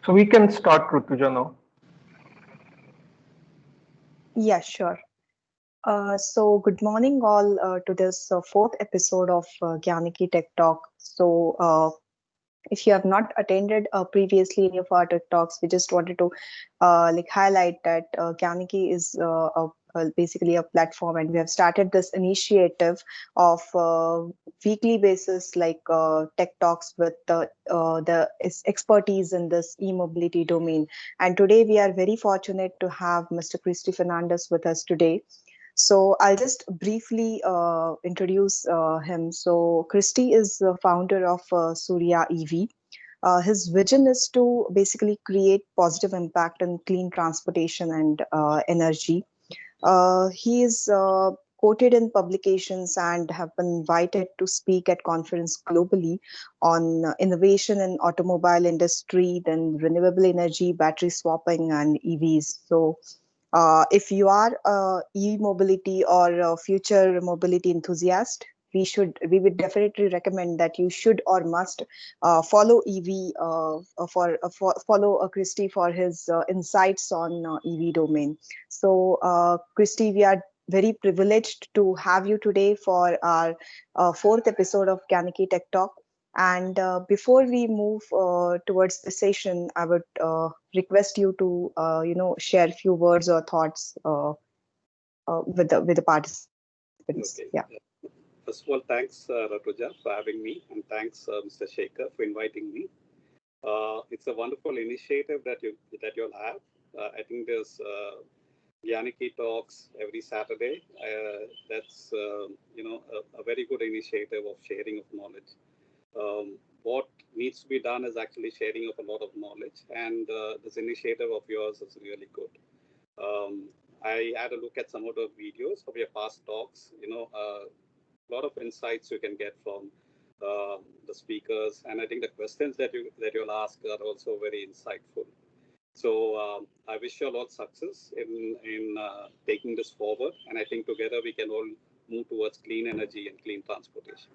So we can start, Rutuja, now. Yeah, sure. So good morning all to this fourth episode of Gyaniki Tech Talk. If you have not attended previously any of our Tech Talks, we just wanted to highlight that Gyaniki is basically a platform, and we have started this initiative of weekly basis Tech Talks with expertise in this e-mobility domain. And today we are very fortunate to have Mr. Christie Fernandez with us today. So I'll just briefly introduce him. So Christie is the founder of SOOORYA EV. His vision is to basically create positive impact in clean transportation and energy. He is quoted in publications and have been invited to speak at conference globally on innovation in automobile industry, then renewable energy, battery swapping, and EVs. So if you are a e-mobility or a future mobility enthusiast, we would definitely recommend that you should or must follow EV for follow Christie for his insights on EV domain. So Christie, we are very privileged to have you today for our fourth episode of Gyaniki Tech Talk. And before we move towards the session, I would request you to share a few words or thoughts with the participants. Yeah. Okay. First of all, thanks, Ratuja, for having me, and thanks, Mr. Shekhar, for inviting me. It's a wonderful initiative that you'll have. I think there's Gyaniki talks every Saturday. That's a very good initiative of sharing of knowledge. What needs to be done is actually sharing of a lot of knowledge, and this initiative of yours is really good. I had a look at some of the videos of your past talks. A lot of insights you can get from the speakers, and I think the questions that you'll ask are also very insightful. So I wish you a lot of success in taking this forward, and I think together we can all move towards clean energy and clean transportation.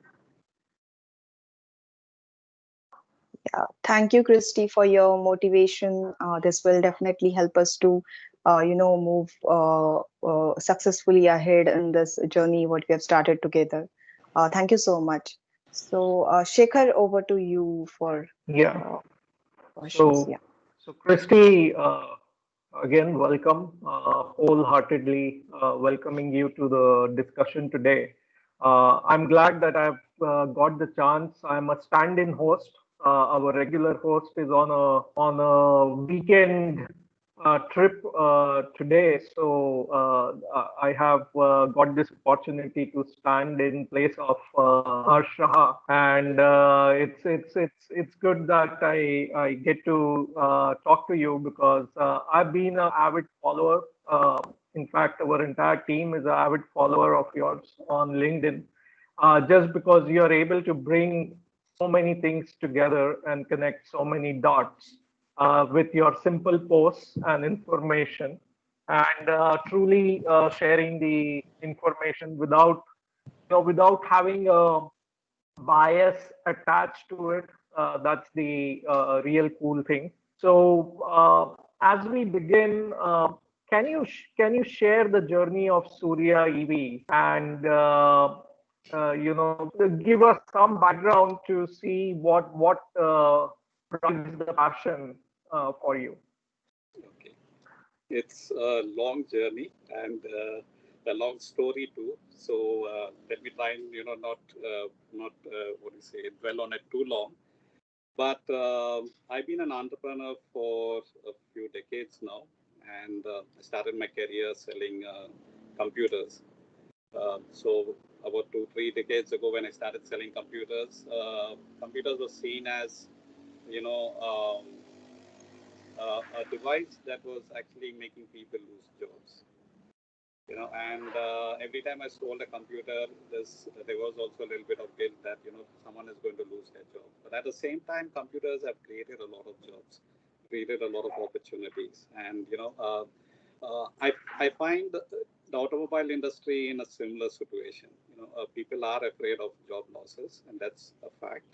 Yeah, thank you, Christie, for your motivation. This will definitely help us to, move successfully ahead in this journey what we have started together. Thank you so much. So, Shekhar, over to you for Yeah. questions. So, so Christy, again, welcome, wholeheartedly welcoming you to the discussion today. I'm glad that I've got the chance. I'm a stand-in host. Our regular host is on a weekend trip today, so I have got this opportunity to stand in place of Harsha, and it's good that I get to talk to you because I've been an avid follower. In fact, our entire team is an avid follower of yours on LinkedIn. Just because you're able to bring so many things together and connect so many dots with your simple posts and information, and truly sharing the information without having a bias attached to it. That's the real cool thing. So as we begin, can you share the journey of SOOORYA EV and give us some background to see what drives the passion for you? Okay. It's a long journey and a long story too. So let me try and not what do you say, dwell on it too long. But I've been an entrepreneur for a few decades now, and I started my career selling computers. So about 2-3 decades ago, when I started selling computers, computers were seen as you know um, a device that was actually making people lose jobs. And every time I sold a computer, there was also a little bit of guilt that someone is going to lose their job. But at the same time, computers have created a lot of jobs, created a lot of opportunities, and I find the automobile industry in a similar situation. People are afraid of job losses, and that's a fact.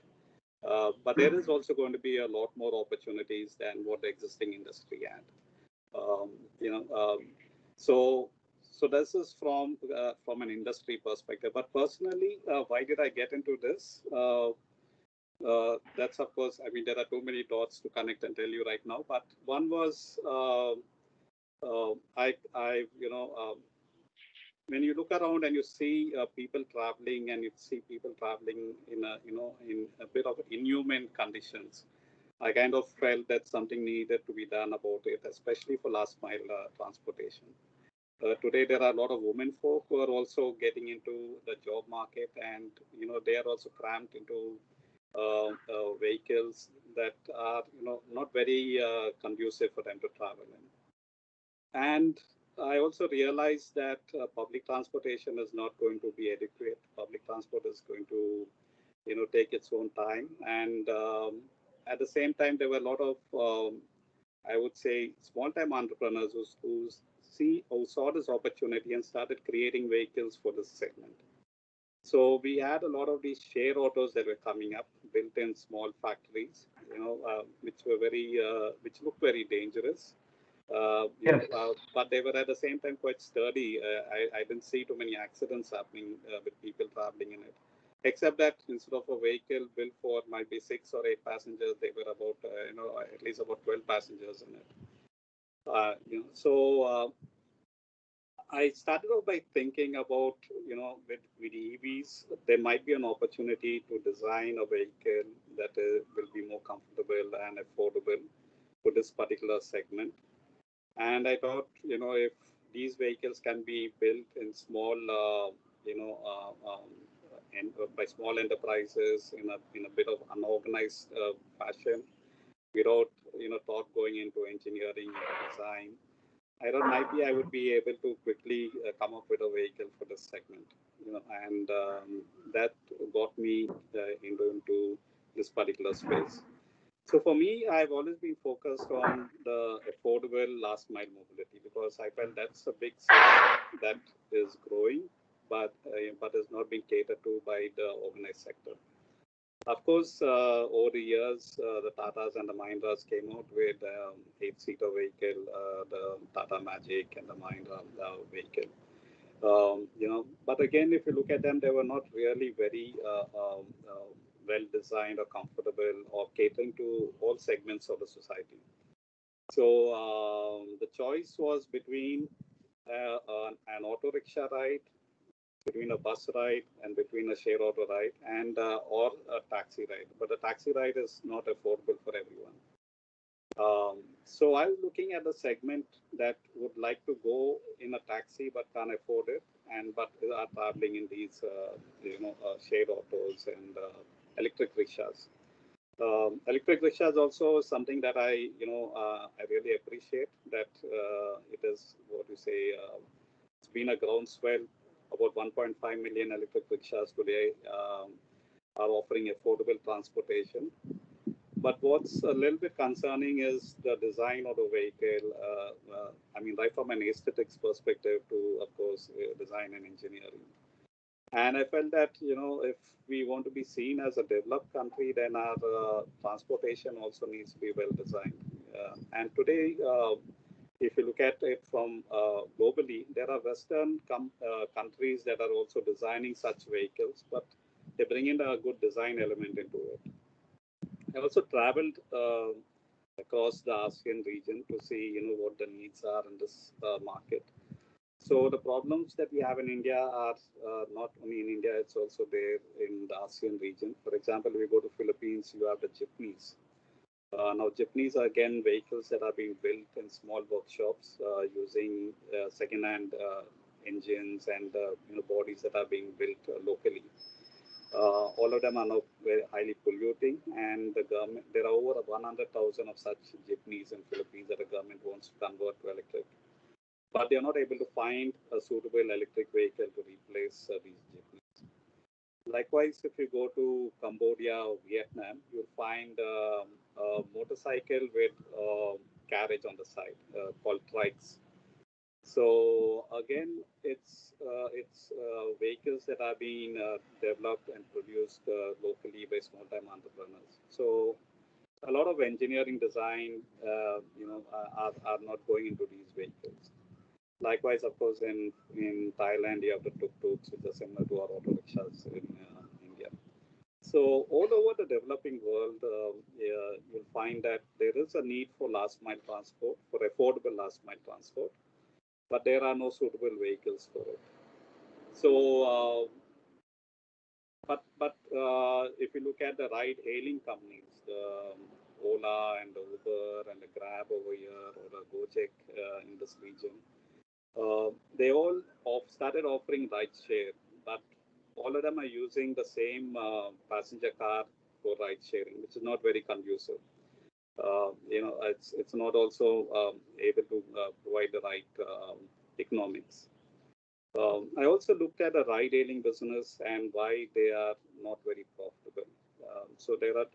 But there is also going to be a lot more opportunities than what the existing industry had. Um, you know, so this is from an industry perspective. But personally, why did I get into this? That's of course. I mean, there are too many dots to connect and tell you right now. But one was I when you look around and you see people traveling and you see people traveling in a in a bit of inhuman conditions, I kind of felt that something needed to be done about it, especially for last mile transportation. Today, there are a lot of women folk who are also getting into the job market, and they are also cramped into vehicles that are not very conducive for them to travel in. And I also realized that public transportation is not going to be adequate. Public transport is going to, take its own time. And at the same time, there were a lot of, I would say, small-time entrepreneurs who saw this opportunity and started creating vehicles for this segment. So we had a lot of these share autos that were coming up, built in small factories, which looked very dangerous. Yes. But they were at the same time quite sturdy. I didn't see too many accidents happening with people traveling in it, except that instead of a vehicle built for might be 6 or 8 passengers, they were about at least about 12 passengers in it. I started off by thinking about with EVs, there might be an opportunity to design a vehicle that will be more comfortable and affordable for this particular segment. And I thought, if these vehicles can be built in small, by small enterprises in a bit of unorganized fashion, without thought going into engineering and design, I thought maybe I would be able to quickly come up with a vehicle for this segment. And that got me into this particular space. So for me, I've always been focused on the affordable last mile mobility because I felt that's a big segment that is growing, but is not being catered to by the organized sector. Of course, over the years, the Tatas and the Mahindras came out with 8-seater vehicle, the Tata Magic and the Mahindra vehicle. But again, if you look at them, they were not really very well designed or comfortable or catering to all segments of the society. So the choice was between an auto rickshaw ride, between a bus ride, and between a share auto ride, and or a taxi ride. But a taxi ride is not affordable for everyone. So I was looking at the segment that would like to go in a taxi but can't afford it, but are traveling in these, shared autos and electric rickshaws. Electric rickshaws also something that I really appreciate. That it is what you say. It's been a groundswell. About 1.5 million electric rickshaws today are offering affordable transportation. But what's a little bit concerning is the design of the vehicle. Right from an aesthetics perspective to, of course, design and engineering. And I felt that, if we want to be seen as a developed country, then our transportation also needs to be well designed. And today, if you look at it from globally, there are Western countries that are also designing such vehicles, but they bring in a good design element into it. I also traveled across the ASEAN region to see, what the needs are in this market. So the problems that we have in India are not only in India; it's also there in the ASEAN region. For example, if we go to Philippines, you have the jeepneys. Now, jeepneys are again vehicles that are being built in small workshops using second-hand engines and bodies that are being built locally. All of them are now very highly polluting, and the government, there are over 100,000 of such jeepneys in Philippines that the government wants to convert to electric, but they are not able to find a suitable electric vehicle to replace these jeepneys. Likewise, if you go to Cambodia or Vietnam, you'll find a motorcycle with carriage on the side called trikes. So again, it's vehicles that are being developed and produced locally by small-time entrepreneurs. So a lot of engineering design, are not going into these vehicles. Likewise, of course, in Thailand, you have the tuk-tuks, which are similar to our auto rickshaws in India. So all over the developing world, yeah, you'll find that there is a need for last mile transport, for affordable last mile transport, but there are no suitable vehicles for it. So, if you look at the ride-hailing companies, the Ola and the Uber and the Grab over here, or the Gojek in this region, they all started offering ride share, but all of them are using the same passenger car for ride sharing, which is not very conducive. It's not also able to provide the right economics. I also looked at the ride-hailing business and why they are not very profitable. So there are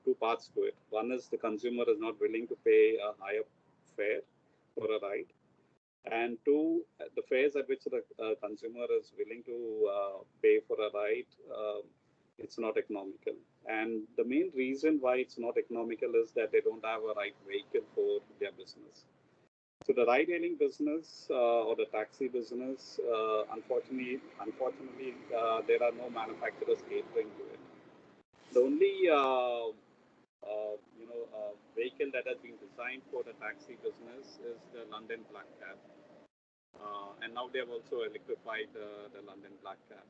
two parts to it. One is the consumer is not willing to pay a higher fare for a ride, and two, the fares at which the consumer is willing to pay for a ride, it's not economical. And the main reason why it's not economical is that they don't have a right vehicle for their business. So the ride-hailing business or the taxi business, unfortunately, there are no manufacturers catering to it. The only vehicle that has been designed for the taxi business is the London Black Cab, and now they have also electrified the London Black Cab.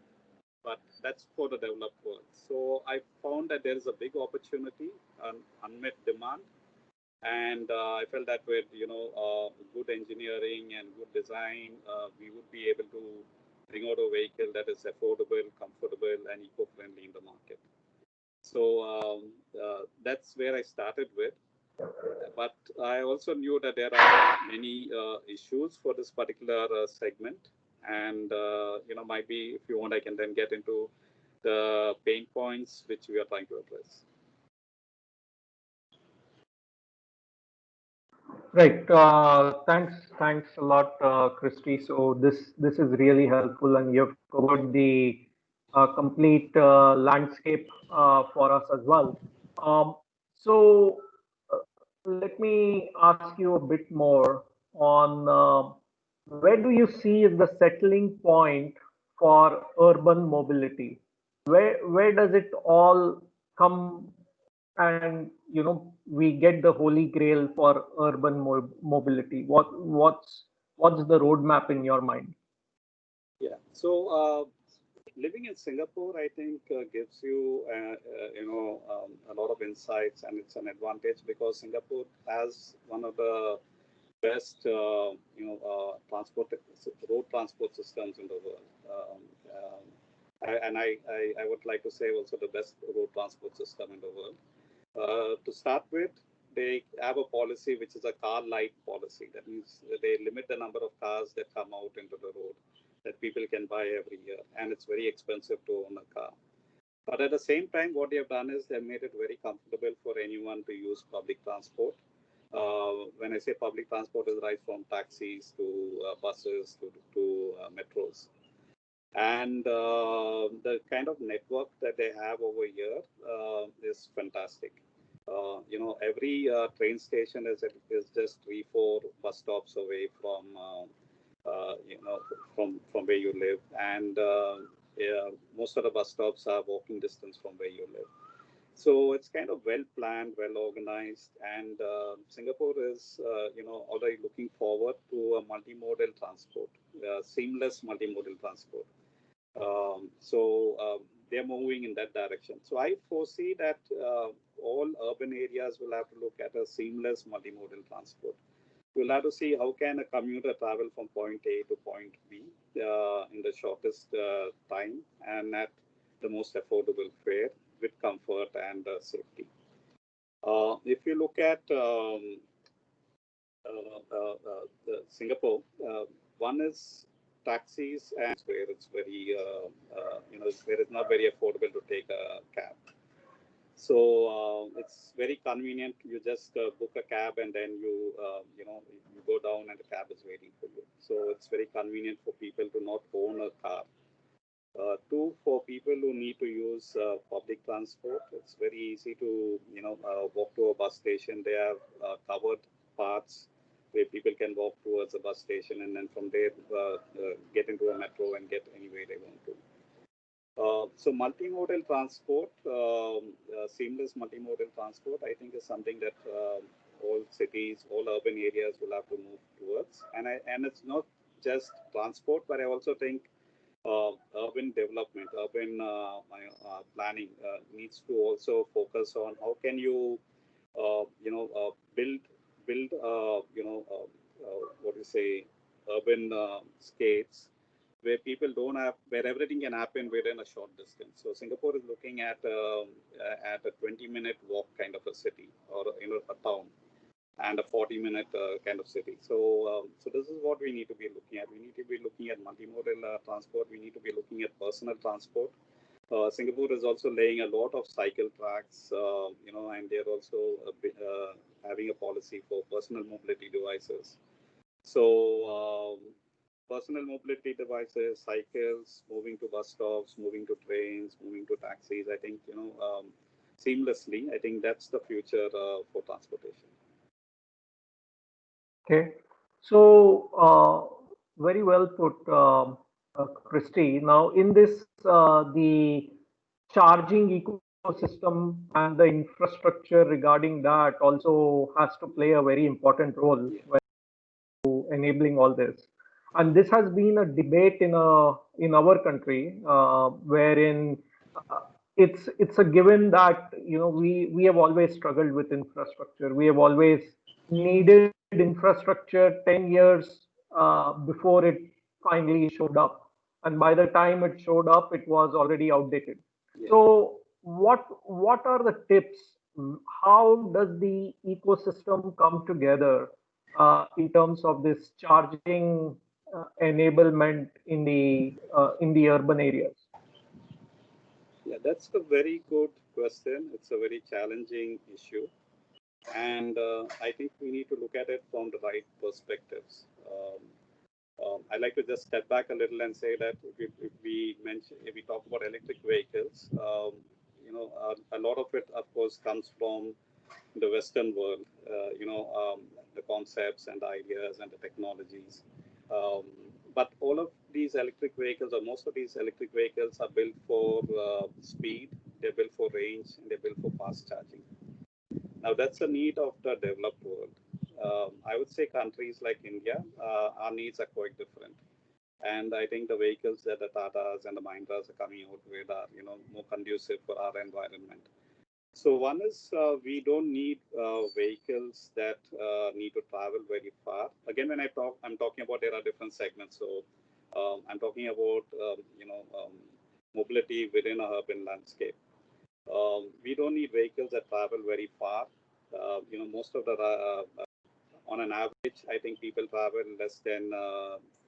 But that's for the developed world. So I found that there is a big opportunity, an unmet demand, and I felt that with good engineering and good design, we would be able to bring out a vehicle that is affordable, comfortable, and eco-friendly in the market. So that's where I started with. But I also knew that there are many issues for this particular segment, and might be, if you want, I can then get into the pain points which we are trying to address. Right. Thanks a lot, Christy. So this is really helpful, and you've covered the complete landscape for us as well. So let me ask you a bit more on where do you see the settling point for urban mobility? Where does it all come, and we get the holy grail for urban mobility? What's the roadmap in your mind? Yeah. So living in Singapore, I think, gives you a lot of insights, and it's an advantage because Singapore has one of the best road transport systems in the world. I would like to say also the best road transport system in the world. To start with, they have a policy which is a car light policy. That means they limit the number of cars that come out into the road that people can buy every year, and it's very expensive to own a car. But at the same time, what they have done is they've made it very comfortable for anyone to use public transport. When I say public transport, is right from taxis to buses to metros. And the kind of network that they have over here is fantastic. Every train station is just 3-4 bus stops away uh, you know, from where you live, and yeah, most of the bus stops are walking distance from where you live. So it's kind of well planned, well organized, and Singapore is, already looking forward to a multimodal transport, seamless multimodal transport. So they're moving in that direction. So I foresee that all urban areas will have to look at a seamless multimodal transport. We'll have to see how can a commuter travel from point A to point B in the shortest time and at the most affordable fare with comfort and safety. If you look at Singapore, one is taxis, and where it's very, where it's not very affordable to take a cab. So it's very convenient. You just book a cab and then you go down and the cab is waiting for you. So it's very convenient for people to not own a car. Two, for people who need to use public transport, it's very easy to walk to a bus station. They have covered paths where people can walk towards a bus station and then from there get into a metro and get anywhere they want to. So multimodal transport, seamless multimodal transport, I think is something that all cities, all urban areas will have to move towards. And it's not just transport, but I also think urban development, urban planning needs to also focus on how can you, build, what do you say, urban skates where people don't have, where everything can happen within a short distance. So Singapore is looking at a 20-minute walk kind of a city or a town and a 40-minute kind of city. So this is what we need to be looking at. We need to be looking at multimodal transport. We need to be looking at personal transport. Singapore is also laying a lot of cycle tracks, and they're also having a policy for personal mobility devices. So personal mobility devices, cycles, moving to bus stops, moving to trains, moving to taxis. I think seamlessly. I think that's the future for transportation. Okay. So, very well put, Christy. Now, in this, the charging ecosystem and the infrastructure regarding that also has to play a very important role when enabling all this. And this has been a debate in our country, wherein uh, it's a given that we have always struggled with infrastructure. We have always needed infrastructure 10 years before it finally showed up, and by the time it showed up, it was already outdated. Yeah. So what are the tips? How does the ecosystem come together in terms of this charging enablement in the urban areas? Yeah, that's a very good question. It's a very challenging issue. And I think we need to look at it from the right perspectives. I'd like to just step back a little and say that if we talk about electric vehicles, a lot of it, of course, comes from the Western world. The concepts and the ideas and the technologies. Um, but all of these electric vehicles, or most of these electric vehicles, are built for speed. They're built for range, and they're built for fast charging. Now, that's a need of the developed world. I would say countries like India, our needs are quite different. And I think the vehicles that the Tatas and the Mahindras are coming out with are, more conducive for our environment. So one is we don't need vehicles that need to travel very far. Again, when I'm talking about there are different segments. So I'm talking about mobility within a urban landscape. We don't need vehicles that travel very far. Most of the on an average, I think people travel less than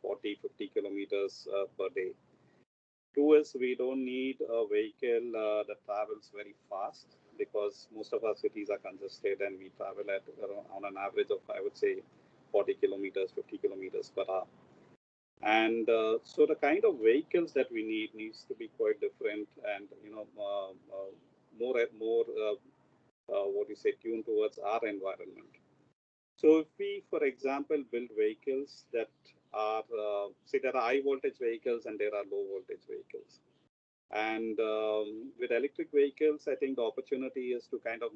40, 50 kilometers per day. Two is we don't need a vehicle that travels very fast because most of our cities are congested and we travel at on an average of, I would say, 40 kilometers, 50 kilometers per hour. And so the kind of vehicles that we need needs to be quite different and, more what you say, tuned towards our environment. So if we, for example, build vehicles that are, say there are high voltage vehicles and there are low voltage vehicles. And with electric vehicles, I think the opportunity is to kind of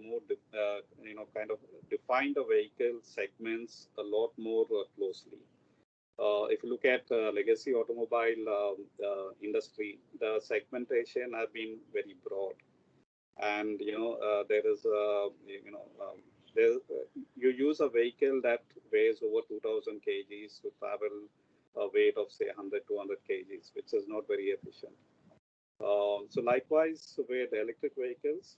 kind of define the vehicle segments a lot more closely. If you look at legacy automobile industry, the segmentation has been very broad, and there is there you use a vehicle that weighs over 2,000 kgs to travel a weight of say 100 200 kgs, which is not very efficient. So likewise with electric vehicles,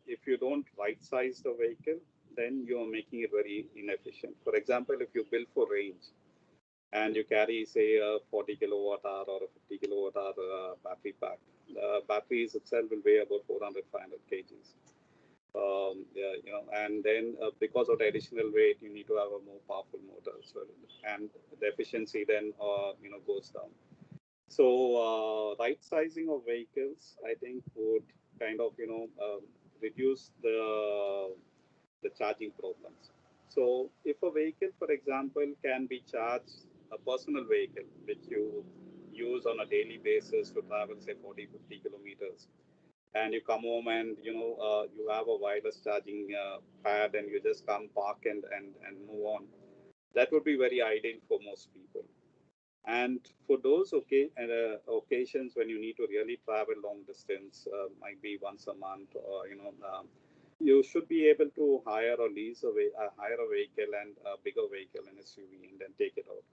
if you don't right size the vehicle, then you are making it very inefficient. For example, if you build for range and you carry say a 40 kilowatt hour or a 50 kilowatt hour battery pack, the batteries itself will weigh about 400 500 kgs. Yeah, and then because of the additional weight, you need to have a more powerful motor. So, and the efficiency then, goes down. So, right sizing of vehicles, I think, would kind of, reduce the charging problems. So, if a vehicle, for example, can be charged, a personal vehicle, which you use on a daily basis to travel, say, 40, 50 kilometers, and you come home and you have a wireless charging pad, and you just come park and move on, that would be very ideal for most people. And for those occasions when you need to really travel long distance, might be once a month, or you should be able to hire or lease hire a vehicle, and a bigger vehicle, an SUV, and then take it out.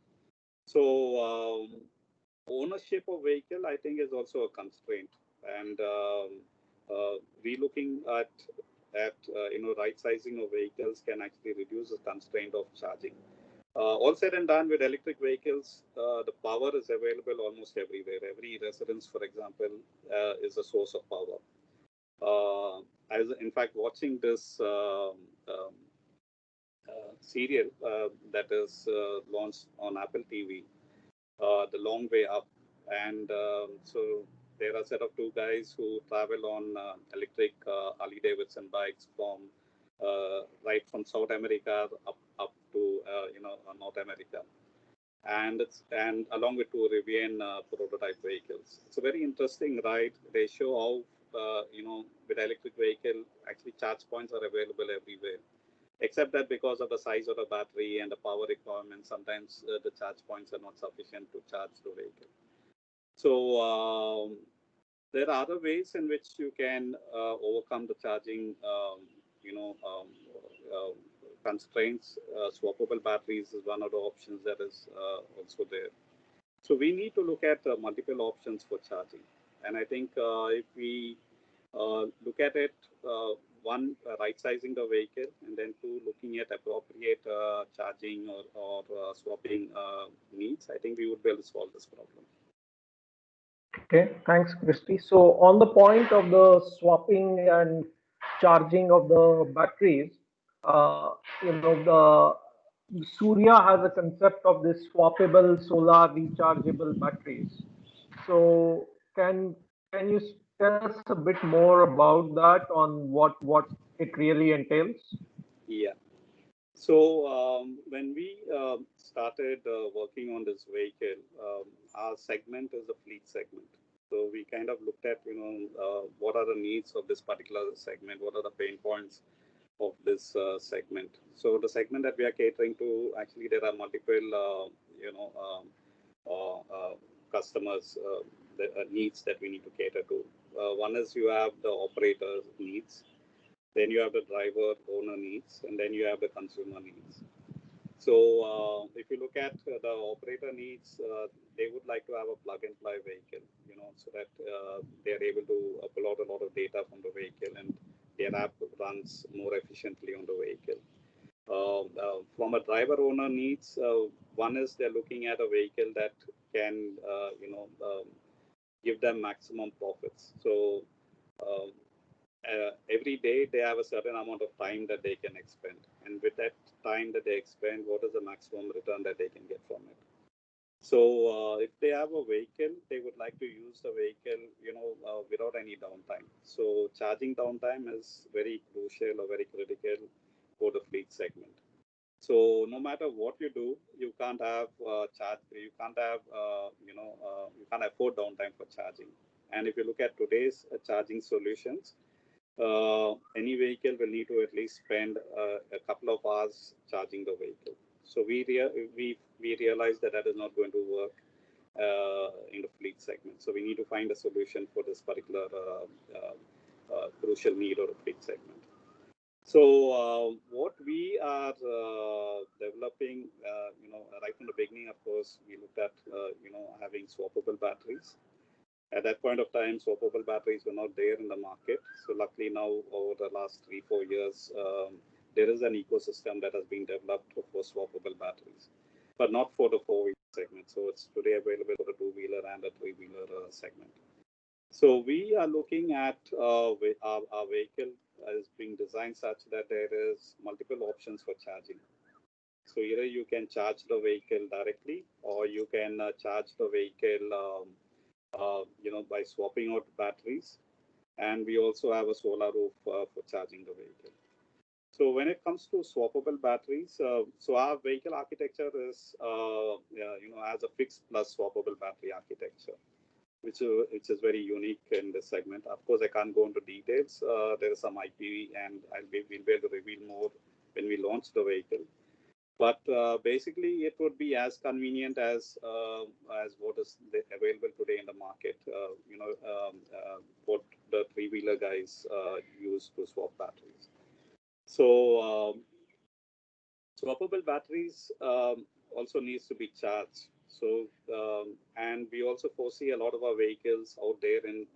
So ownership of vehicle, I think, is also a constraint, and we looking at right sizing of vehicles can actually reduce the constraint of charging. All said and done, with electric vehicles, the power is available almost everywhere. Every residence, for example, is a source of power. I was, in fact, watching this serial that is launched on Apple TV, The Long Way Up. And so there are a set of two guys who travel on electric Harley Davidson bikes from right from South America up to North America, and along with two Rivian prototype vehicles. It's a very interesting ride. They show how with electric vehicle, actually charge points are available everywhere, except that because of the size of the battery and the power requirements, sometimes the charge points are not sufficient to charge the vehicle. So there are other ways in which you can overcome the charging, uh, constraints. Swappable batteries is one of the options that is also there. So we need to look at multiple options for charging. And I think if we look at it, one, right sizing the vehicle, and then two, looking at appropriate charging or swapping needs, I think we would be able to solve this problem. Okay, thanks, Christy. So on the point of the swapping and charging of the batteries, uh, the Surya has a concept of this swappable solar rechargeable batteries. So can you tell us a bit more about that on what it really entails? Yeah. So when we started working on this vehicle, our segment is the fleet segment. So we kind of looked at what are the needs of this particular segment, what are the pain points of this segment. So the segment that we are catering to, actually, there are multiple customers needs that we need to cater to. One is you have the operator needs, then you have the driver owner needs, and then you have the consumer needs. So if you look at the operator needs, they would like to have a plug and play vehicle, so that they are able to upload a lot of data from the vehicle, and their app runs more efficiently on the vehicle. From a driver owner needs, one is they're looking at a vehicle that can, give them maximum profits. So uh, every day they have a certain amount of time that they can expend, and with that time that they expend, what is the maximum return that they can get from it? So if they have a vehicle, they would like to use the vehicle without any downtime. So charging downtime is very crucial or very critical for the fleet segment. So no matter what you do, you can't have you can't have you can't afford downtime for charging. And if you look at today's charging solutions, any vehicle will need to at least spend a couple of hours charging the vehicle. So we realize that that is not going to work in the fleet segment. So we need to find a solution for this particular crucial need of the fleet segment. So what we are developing, right from the beginning, of course, we looked at having swappable batteries. At that point of time, swappable batteries were not there in the market. So luckily now, over the last 3-4 years, there is an ecosystem that has been developed for swappable batteries, but not for the four-wheeler segment. So it's today available for the two-wheeler and the three-wheeler segment. So we are looking at our vehicle is being designed such that there is multiple options for charging. So either you can charge the vehicle directly, or you can charge the vehicle, by swapping out batteries. And we also have a solar roof for charging the vehicle. So when it comes to swappable batteries, so our vehicle architecture is, as a fixed plus swappable battery architecture, which is very unique in this segment. Of course, I can't go into details. There is some IP, and we'll be able to reveal more when we launch the vehicle. But basically, it would be as convenient as what is available today in the market. What the three-wheeler guys use to swap batteries. So swappable batteries also needs to be charged. So and we also foresee a lot of our vehicles out there in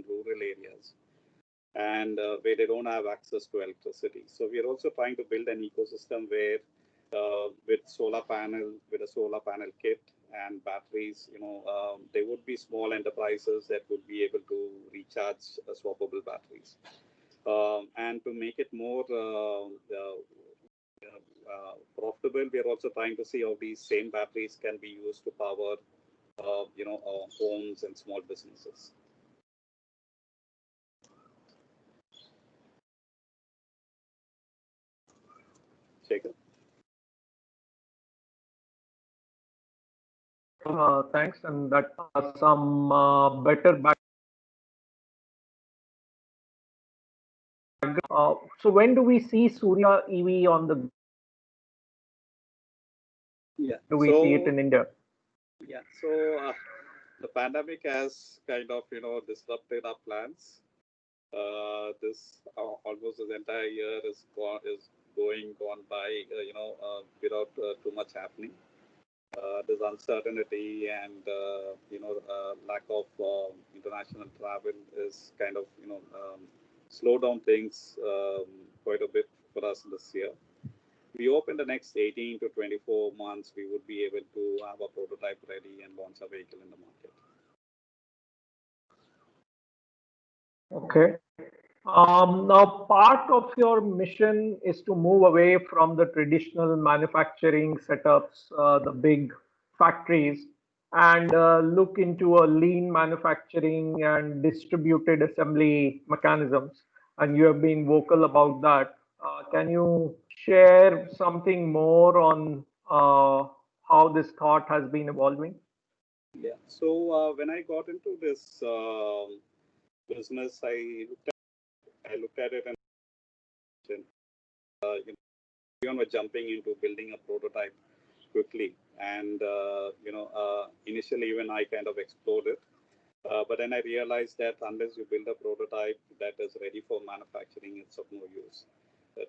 rural areas, and where they don't have access to electricity. So we are also trying to build an ecosystem where with a solar panel kit and batteries, there would be small enterprises that would be able to recharge swappable batteries. And to make it more profitable, we are also trying to see how these same batteries can be used to power, homes and small businesses. Jacob? Thanks, and that some better back. So when do we see Surya EV on the? Yeah. Do we see it in India? Yeah. So the pandemic has kind of disrupted our plans. This almost this entire year is gone by without too much happening. There's uncertainty, and lack of international travel is kind of slow down things quite a bit for us this year. We hope in the next 18 to 24 months we would be able to have a prototype ready and launch a vehicle in the market. Okay. Now, part of your mission is to move away from the traditional manufacturing setups, the big factories, and look into a lean manufacturing and distributed assembly mechanisms. And you have been vocal about that. Can you share something more on how this thought has been evolving? Yeah. So when I got into this business, I looked at it and everyone was jumping into building a prototype quickly, and initially even I kind of explored it, but then I realized that unless you build a prototype that is ready for manufacturing, it's of no use.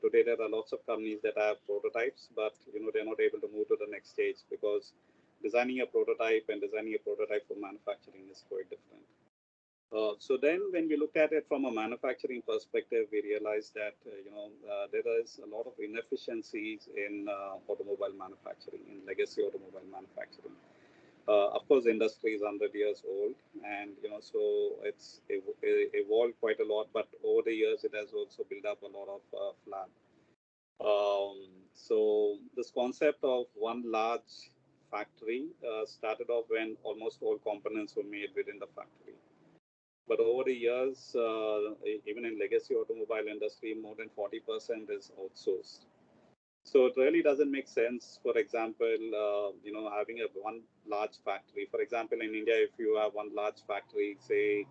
Today there are lots of companies that have prototypes, but they're not able to move to the next stage because designing a prototype and designing a prototype for manufacturing is quite different. So then, when we look at it from a manufacturing perspective, we realize that there is a lot of inefficiencies in automobile manufacturing, in legacy automobile manufacturing. Of course, the industry is 100 years old, and so it's evolved quite a lot. But over the years, it has also built up a lot of flab. So this concept of one large factory started off when almost all components were made within the factory. But over the years, even in legacy automobile industry, more than 40% is outsourced. So it really doesn't make sense. For example, having a one large factory. For example, in India, if you have one large factory, say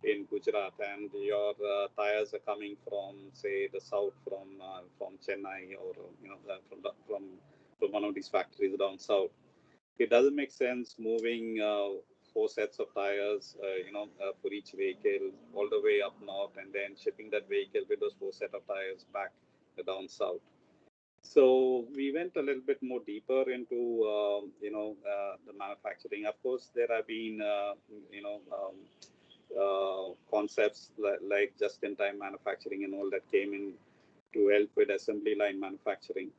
in Gujarat, and your tires are coming from, say, the south, from Chennai, or from one of these factories down south, it doesn't make sense moving four sets of tires, for each vehicle all the way up north, and then shipping that vehicle with those four set of tires back down south. So we went a little bit more deeper into, the manufacturing. Of course, there have been, concepts like just-in-time manufacturing and all that came in to help with assembly line manufacturing.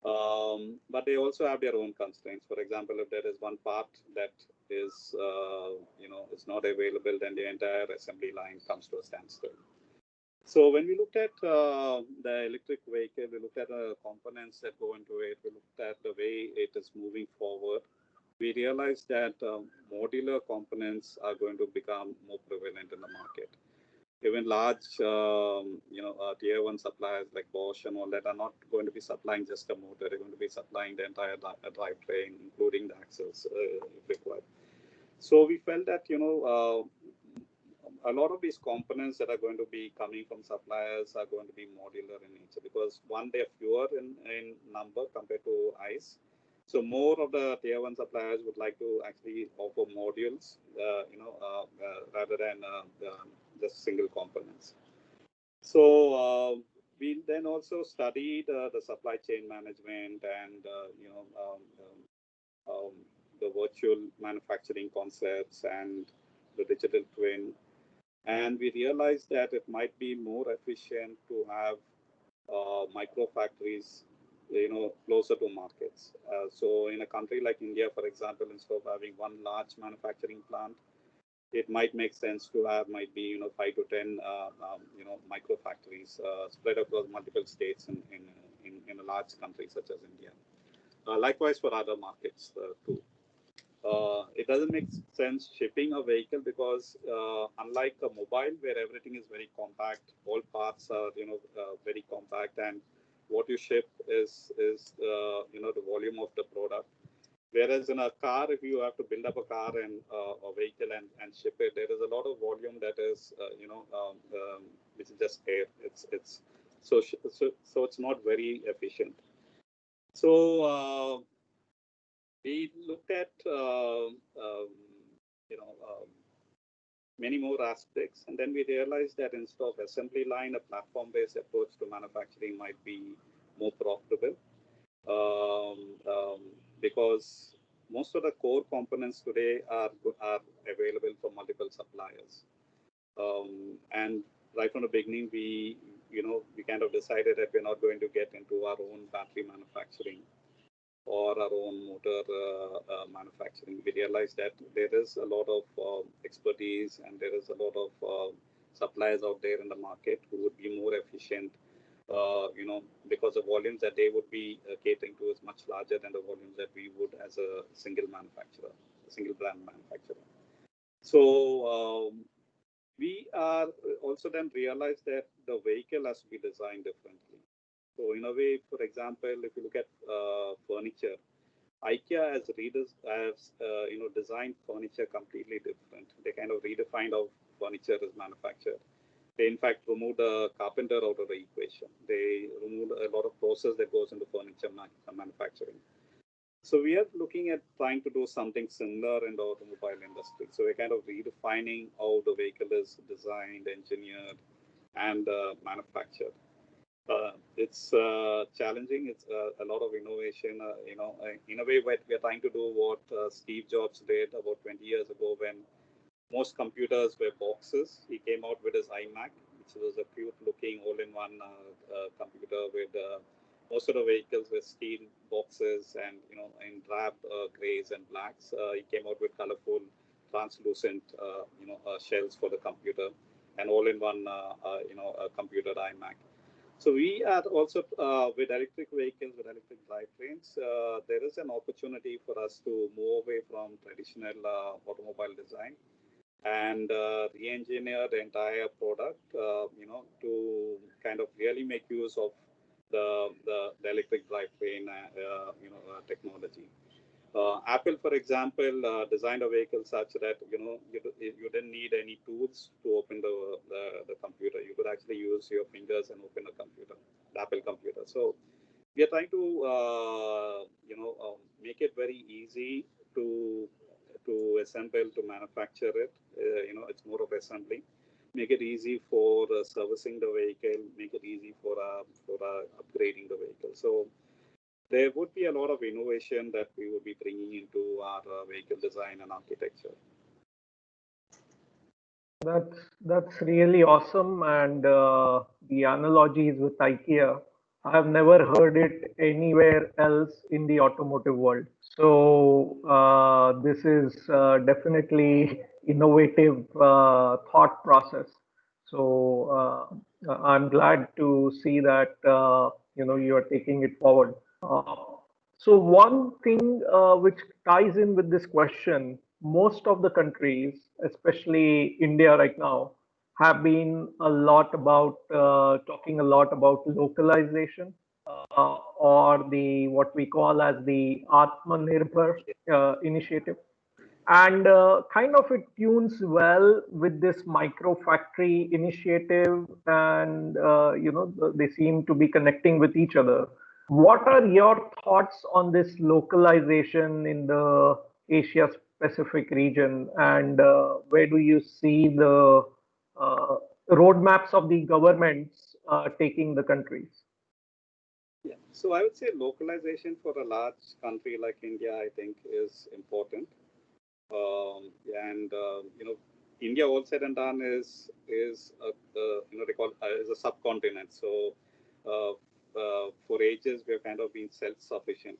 But they also have their own constraints. For example, if there is one part that is, is not available, then the entire assembly line comes to a standstill. So when we looked at the electric vehicle, we looked at the components that go into it, we looked at the way it is moving forward. We realized that modular components are going to become more prevalent in the market. Even large, tier one suppliers like Bosch and all that are not going to be supplying just a motor. They're going to be supplying the entire drivetrain, including the axles if required. So we felt that, a lot of these components that are going to be coming from suppliers are going to be modular in nature because one, they're fewer in number compared to ICE. So more of the tier one suppliers would like to actually offer modules, rather than just single components. So we then also studied the supply chain management and the virtual manufacturing concepts and the digital twin. And we realized that it might be more efficient to have micro factories, closer to markets. So in a country like India, for example, instead of having one large manufacturing plant, it might make sense to have 5 to 10 micro factories spread across multiple states in a large country such as India. Likewise for other markets too. It doesn't make sense shipping a vehicle because unlike a mobile where everything is very compact, all parts are very compact, and what you ship is the volume of the product. Whereas in a car, if you have to build up a car and a vehicle and ship it, there is a lot of volume that is which is just air. It's so it's not very efficient. So we looked at many more aspects, and then we realized that instead of assembly line, a platform-based approach to manufacturing might be more profitable, because most of the core components today are available from multiple suppliers, and right from the beginning, we kind of decided that we're not going to get into our own battery manufacturing or our own motor manufacturing. We realized that there is a lot of expertise and there is a lot of suppliers out there in the market who would be more efficient, because the volumes that they would be catering to is much larger than the volumes that we would as a single manufacturer, a single brand manufacturer. So we are also then realized that the vehicle has to be designed differently. So in a way, for example, if you look at furniture, IKEA has designed furniture completely different. They kind of redefined how furniture is manufactured. They in fact removed the carpenter out of the equation. They removed a lot of process that goes into furniture manufacturing. So we are looking at trying to do something similar in the automobile industry. So we're kind of redefining how the vehicle is designed, engineered, and manufactured. It's challenging. It's a lot of innovation. In a way, we're trying to do what Steve Jobs did about 20 years ago when most computers were boxes. He came out with his iMac, which was a cute-looking all-in-one computer with most of the vehicles were steel boxes and in drab grays and blacks. He came out with colorful, translucent shells for the computer, and all-in-one computer iMac. So we are also with electric vehicles, with electric drivetrains, there is an opportunity for us to move away from traditional automobile design and re-engineer the entire product, to kind of really make use of the electric drivetrain, technology. Apple, for example, designed a vehicle such that you didn't need any tools to open the computer. You could actually use your fingers and open a computer, the Apple computer. So we are trying to make it very easy to assemble, to manufacture it. It's more of assembly. Make it easy for servicing the vehicle. Make it easy for upgrading the vehicle. So there would be a lot of innovation that we would be bringing into our vehicle design and architecture. That's really awesome, and the analogies with IKEA I've never heard it anywhere else in the automotive world. So this is definitely innovative thought process. So I'm glad to see that you are taking it forward. Uh, so one thing which ties in with this question, most of the countries, especially India right now, have been a lot about talking a lot about localization or the what we call as the Atmanirbhar initiative. And kind of it tunes well with this micro factory initiative, and they seem to be connecting with each other. What are your thoughts on this localization in the Asia Pacific region, and where do you see the uh, roadmaps of the governments taking the countries? Yeah. So I would say localization for a large country like India, I think, is important. And India, all said and done, is a, they call is a subcontinent. So for ages we have kind of been self-sufficient.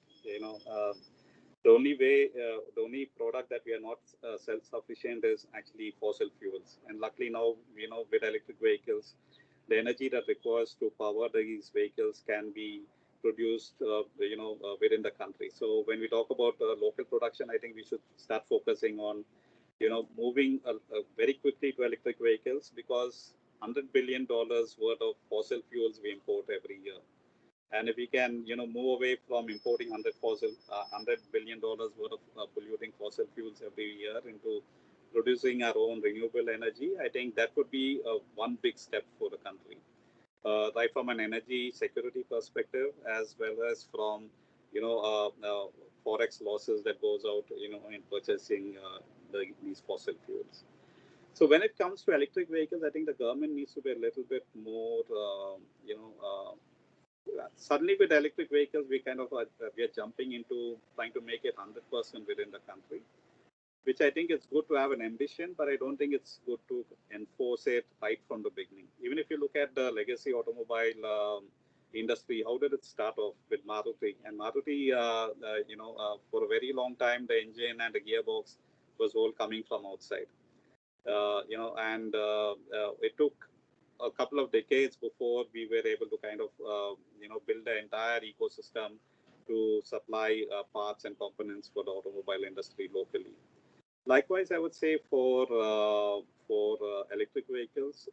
The only way, the only product that we are not self-sufficient is actually fossil fuels. And luckily now, with electric vehicles, the energy that requires to power these vehicles can be produced, within the country. So when we talk about local production, I think we should start focusing on, moving very quickly to electric vehicles, because $100 billion worth of fossil fuels we import every year. And if we can, move away from importing $100 billion worth of polluting fossil fuels every year into producing our own renewable energy, I think that would be one big step for the country, right from an energy security perspective, as well as from, forex losses that goes out, in purchasing these fossil fuels. So when it comes to electric vehicles, I think the government needs to be a little bit more, suddenly with electric vehicles, we are jumping into trying to make it 100% within the country, which I think it's good to have an ambition, but I don't think it's good to enforce it right from the beginning. Even if you look at the legacy automobile industry, how did it start off with Maruti? And Maruti, for a very long time, the engine and the gearbox was all coming from outside. And it took a couple of decades before we were able to kind of, build the entire ecosystem to supply parts and components for the automobile industry locally. Likewise, I would say for electric vehicles,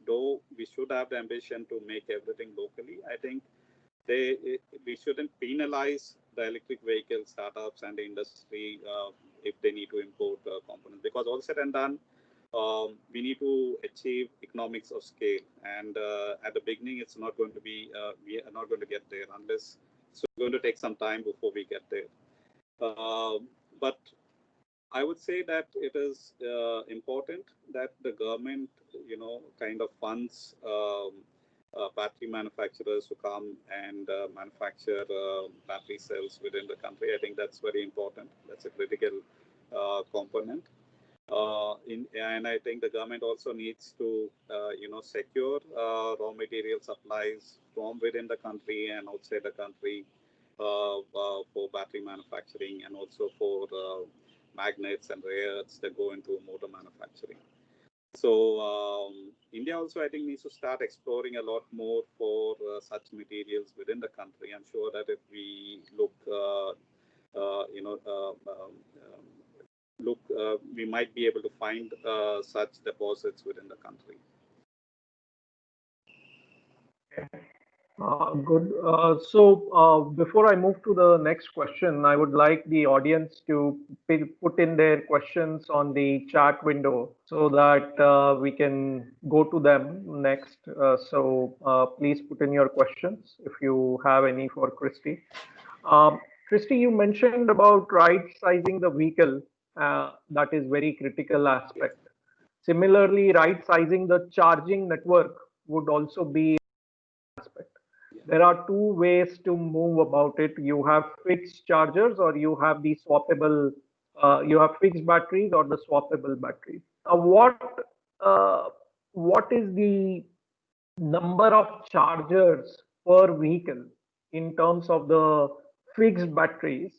though we should have the ambition to make everything locally, I think we shouldn't penalize the electric vehicle startups and the industry if they need to import components, because all said and done, we need to achieve economics of scale. And at the beginning, it's not going to be, we are not going to get there unless it's going to take some time before we get there. But I would say that it is important that the government, kind of funds battery manufacturers to come and manufacture battery cells within the country. I think that's very important. That's a critical component. And I think the government also needs to, secure raw material supplies from within the country and outside the country for battery manufacturing, and also for magnets and rare earths that go into motor manufacturing. So India also, I think, needs to start exploring a lot more for such materials within the country. I'm sure that if we look, we might be able to find such deposits within the country. Good. So before I move to the next question, I would like the audience to put in their questions on the chat window so that we can go to them next. So please put in your questions if you have any for Christie. Christie, you mentioned about right sizing the vehicle. That is very critical aspect. Similarly, right sizing the charging network would also be aspect. There are two ways to move about it. You have fixed chargers, or you have the swappable, you have fixed batteries or the swappable batteries. Uh, what is the number of chargers per vehicle in terms of the fixed batteries,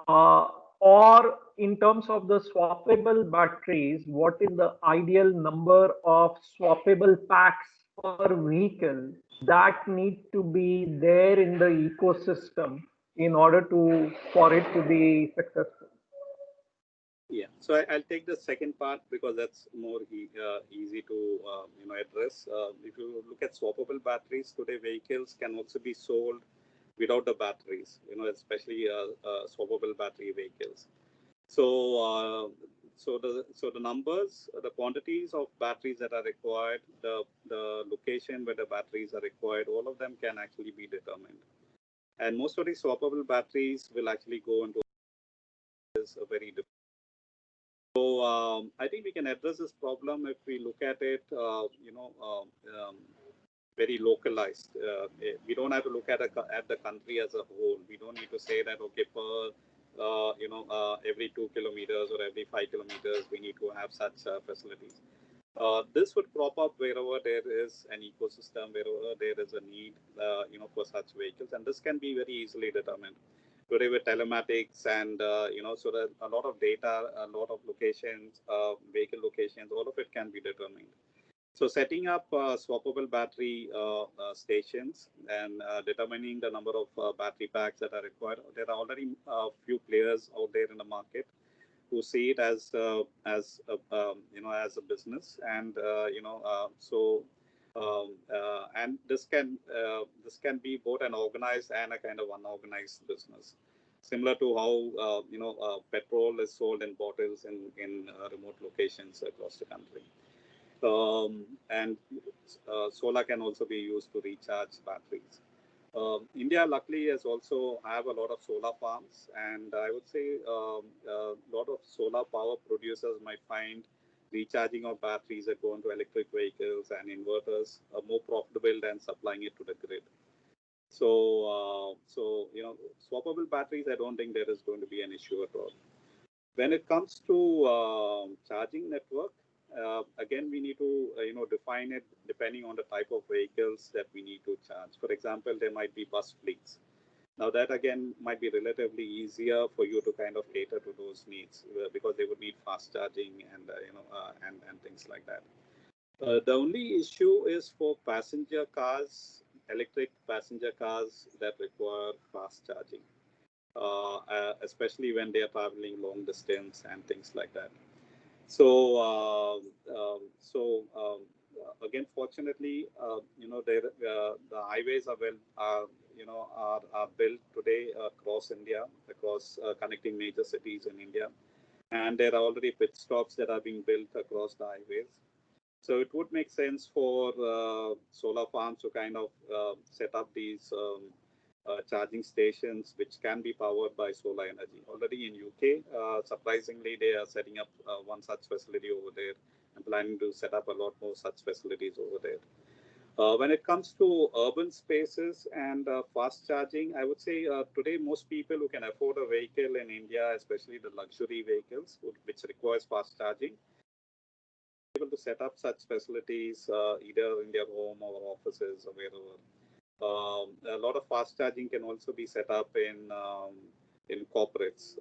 uh, or in terms of the swappable batteries, what is the ideal number of swappable packs per vehicle that need to be there in the ecosystem in order to for it to be successful? Yeah, so I'll take the second part because that's more easy to address. If you look at swappable batteries today, vehicles can also be sold without the batteries. Especially swappable battery vehicles. So the numbers, the quantities of batteries that are required, the location where the batteries are required, all of them can actually be determined. And most of these swappable batteries will actually go into a very different. So I think we can address this problem if we look at it, very localized. We don't have to look at the country as a whole. We don't need to say that okay, per every 2 kilometers or every 5 kilometers, we need to have such facilities. This would crop up wherever there is an ecosystem, wherever there is a need, for such vehicles, and this can be very easily determined. Today with telematics and so that a lot of data, a lot of locations, vehicle locations, all of it can be determined. So setting up swappable battery stations and determining the number of battery packs that are required. There are already a few players out there in the market who see it as as a business, and and this can be both an organized and a kind of unorganized business, similar to how petrol is sold in bottles in remote locations across the country. And solar can also be used to recharge batteries. India, luckily, has also have a lot of solar farms, and I would say a lot of solar power producers might find recharging of batteries that go into electric vehicles and inverters more profitable than supplying it to the grid. So, swappable batteries, I don't think there is going to be an issue at all. When it comes to charging network, again, we need to define it depending on the type of vehicles that we need to charge. For example, there might be bus fleets. Now that again might be relatively easier for you to kind of cater to those needs because they would need fast charging and and things like that. The only issue is for passenger cars, electric passenger cars that require fast charging, especially when they are traveling long distance and things like that. So, again, fortunately, the highways are are built today across India, across connecting major cities in India, and there are already pit stops that are being built across the highways. So it would make sense for solar farms to kind of set up these charging stations which can be powered by solar energy. Already in UK, surprisingly, they are setting up one such facility over there and planning to set up a lot more such facilities over there. When it comes to urban spaces and fast charging, I would say today most people who can afford a vehicle in India, especially the luxury vehicles, which requires fast charging, able to set up such facilities either in their home or offices or wherever. A lot of fast charging can also be set up in corporates.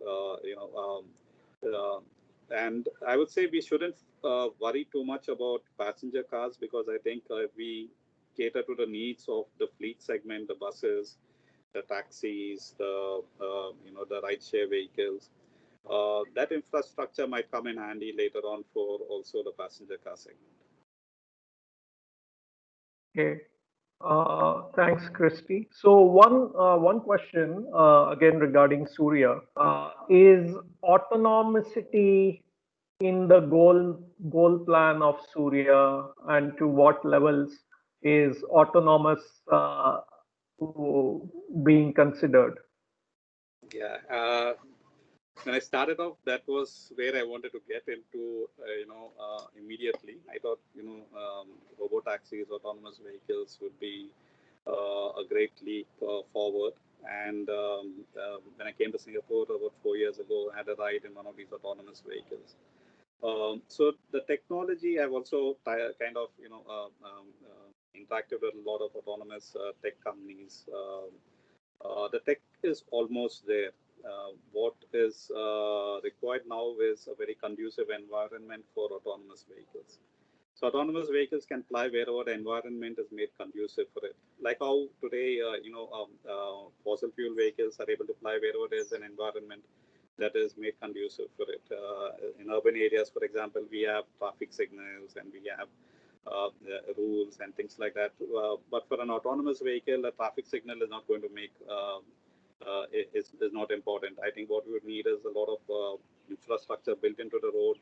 And I would say we shouldn't worry too much about passenger cars because I think if we cater to the needs of the fleet segment, the buses, the taxis, the rideshare vehicles, that infrastructure might come in handy later on for also the passenger car segment. Okay. Thanks, Christy. So one question again regarding Surya is autonomicity in the goal plan of Surya, and to what levels is autonomous being considered? Yeah. When I started off, that was where I wanted to get into, immediately. I thought, robo taxis, autonomous vehicles would be a great leap forward. And when I came to Singapore about 4 years ago, I had a ride in one of these autonomous vehicles. So the technology, I've also kind of, interacted with a lot of autonomous tech companies. The tech is almost there. What is required now is a very conducive environment for autonomous vehicles. So autonomous vehicles can fly wherever the environment is made conducive for it. Like how today, fossil fuel vehicles are able to fly wherever there is an environment that is made conducive for it. In urban areas, for example, we have traffic signals and we have rules and things like that. But for an autonomous vehicle, a traffic signal is not going to make is not important. I think what we would need is a lot of infrastructure built into the road,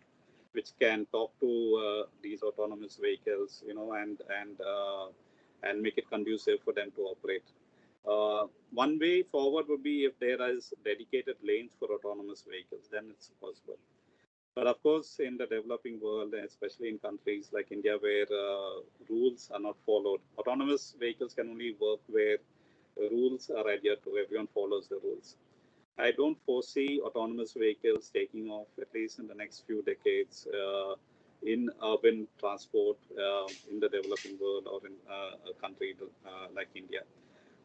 which can talk to these autonomous vehicles, and make it conducive for them to operate. One way forward would be if there is dedicated lanes for autonomous vehicles, then it's possible. But of course, in the developing world, especially in countries like India, where rules are not followed, autonomous vehicles can only work where rules are adhered to. Everyone follows the rules. I don't foresee autonomous vehicles taking off, at least in the next few decades, in urban transport in the developing world or in a country like India.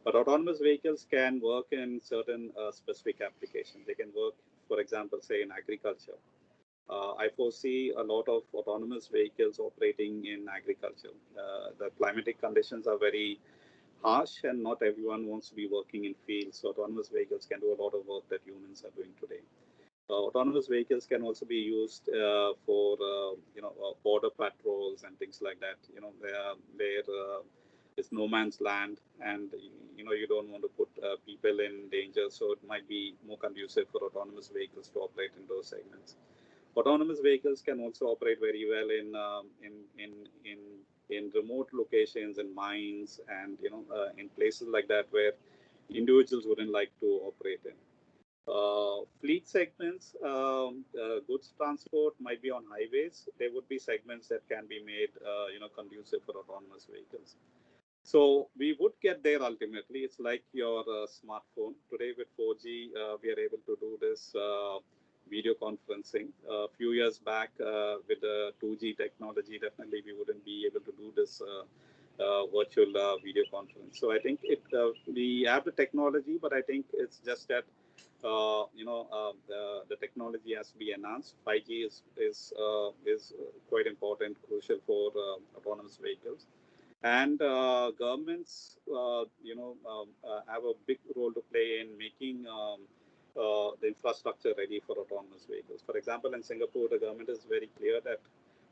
But autonomous vehicles can work in certain specific applications. They can work, for example, say in agriculture. I foresee a lot of autonomous vehicles operating in agriculture. The climatic conditions are very harsh, and not everyone wants to be working in fields. So autonomous vehicles can do a lot of work that humans are doing today. Autonomous vehicles can also be used for border patrols and things like that. Where it's no man's land, and you don't want to put people in danger. So it might be more conducive for autonomous vehicles to operate in those segments. Autonomous vehicles can also operate very well in remote locations, in mines, and in places like that where individuals wouldn't like to operate in. Fleet segments, goods transport might be on highways. There would be segments that can be made, conducive for autonomous vehicles. So we would get there ultimately. It's like your smartphone. Today with 4G, we are able to do this video conferencing. A few years back with the 2G technology, definitely we wouldn't be able to do this virtual video conference. So I think we have the technology, but I think it's just that the technology has to be enhanced. 5G is quite important, crucial for autonomous vehicles. And governments, have a big role to play in making the infrastructure ready for autonomous vehicles. For example, in Singapore, the government is very clear that